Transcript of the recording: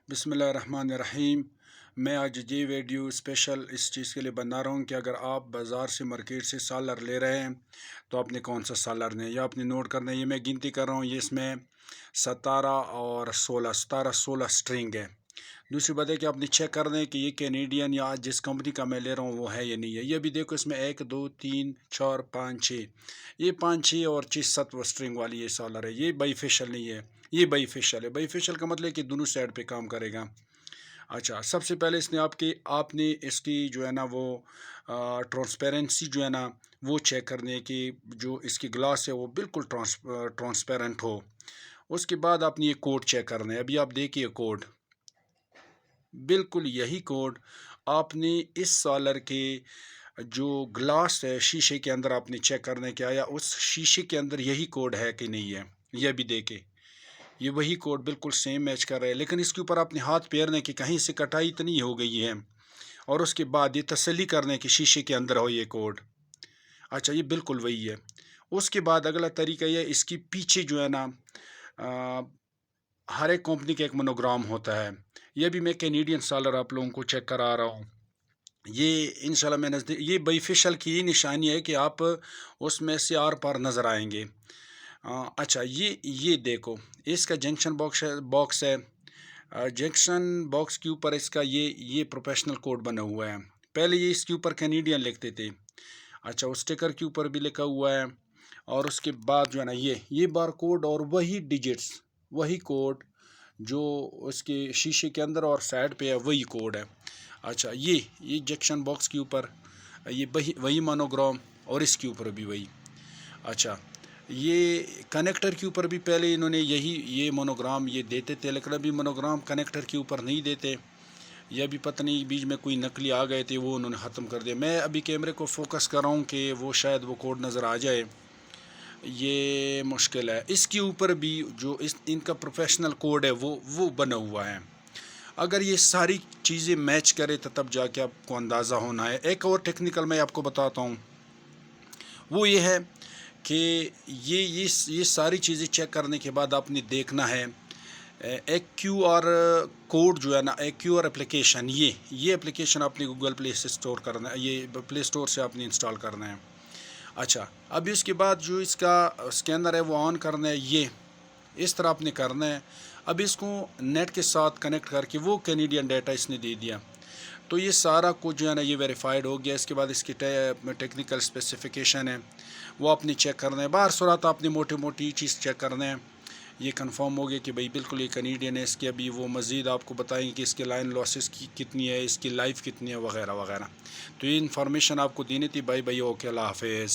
बिस्मिल्लाहिर्रहमानिर्रहीम। मैं आज ये वीडियो स्पेशल इस चीज़ के लिए बना रहा हूँ कि अगर आप बाज़ार से मार्केट से सालर ले रहे हैं तो आपने कौन सा सालर लें या आपने नोट करना है। ये मैं गिनती कर रहा हूँ, ये इसमें 17 और 16 स्ट्रिंग है। दूसरी बात है कि आपने चेक कर दें कि ये कैनेडियन या जिस कंपनी का मैं ले रहा हूँ वो है या नहीं है। ये भी देखो, इसमें 1 2 3 4 5 6, ये 5 6 और 7 स्ट्रिंग वाली ये सालर है। ये बाईफेशियल नहीं है, ये बाईफेशियल है। बाईफेशियल का मतलब है कि दोनों साइड पे काम करेगा। अच्छा, सबसे पहले इसने आपने इसकी जो है ना वो ट्रांसपेरेंसी जो है ना वो चेक करने की, जो इसकी ग्लास है वो बिल्कुल ट्रांसपेरेंट हो। उसके बाद आपने ये कोड चेक करना है। अभी आप देखिए कोड, बिल्कुल यही कोड आपने इस सॉलर के जो ग्लास है शीशे के अंदर आपने चेक करने के आया, उस शीशे के अंदर यही कोड है कि नहीं है। यह भी देखे, ये वही कोड बिल्कुल सेम मैच कर रहा है, लेकिन इसके ऊपर अपने हाथ फेरने की कहीं से कटाई तो नहीं हो गई है। और उसके बाद ये तसल्ली करने की शीशे के अंदर हो ये कोड। अच्छा, ये बिल्कुल वही है। उसके बाद अगला तरीका ये, इसकी पीछे जो है ना हर एक कंपनी का एक मोनोग्राम होता है। ये भी मैं कैनेडियन सॉलर आप लोगों को चेक करा रहा हूँ। ये इंशाल्लाह मैं नज़दीक, ये बाईफेशियल की ही निशानी है कि आप उसमें से आर पार नज़र आएंगे। अच्छा, ये देखो, इसका जंक्शन बॉक्स है। जंक्शन बॉक्स के ऊपर इसका ये प्रोफेशनल कोड बना हुआ है। पहले ये इसके ऊपर कैनेडियन लिखते थे। अच्छा, उस स्टिकर के ऊपर भी लिखा हुआ है। और उसके बाद जो है ना ये बार कोड और वही डिजिट्स, वही कोड जो उसके शीशे के अंदर और साइड पे है वही कोड है। अच्छा, ये जंक्शन बॉक्स के ऊपर ये वही मोनोग्राम और इसके ऊपर भी वही। अच्छा, ये कनेक्टर के ऊपर भी पहले इन्होंने ये मोनोग्राम ये देते थे, लेकिन अभी मोनोग्राम कनेक्टर के ऊपर नहीं देते। यह भी पता नहीं बीच में कोई नकली आ गए थे, वो उन्होंने ख़त्म कर दिया। मैं अभी कैमरे को फोकस कर रहा हूँ कि वो शायद वो कोड नज़र आ जाए, ये मुश्किल है। इसके ऊपर भी जो इनका प्रोफेशनल कोड है वो बना हुआ है। अगर ये सारी चीज़ें मैच करे तो तब जाके आपको अंदाज़ा होना है। एक और टेक्निकल मैं आपको बताता हूँ, वो ये है कि ये सारी चीज़ें चेक करने के बाद आपने देखना है एक QR कोड जो है ना, एक QR एप्लीकेशन, ये एप्लीकेशन आपने गूगल प्ले से स्टोर करना है, ये प्ले स्टोर से आपने इंस्टॉल करना है। अच्छा, अभी उसके बाद जो इसका स्कैनर है वो ऑन करना है, ये इस तरह आपने करना है। अब इसको नेट के साथ कनेक्ट करके वो कैनेडियन डाटा इसने दे दिया, तो ये सारा कुछ जो है ना ये वेरीफाइड हो गया। इसके बाद इसकी टेक्निकल स्पेसिफिकेशन है वो आपने चेक करना है। बाहर सूरत आपने मोटी मोटी चीज़ चेक करना है। ये कंफर्म हो गया कि भाई बिल्कुल ये कैनेडियन है। इसके अभी वो मज़ीद आपको बताएंगे कि इसके लाइन लॉसेस कितनी है, इसकी लाइफ कितनी है, वगैरह वगैरह। तो ये इन्फॉर्मेशन आपको देनी थी। बाय बाय, ओके, अल्लाह हाफिज़।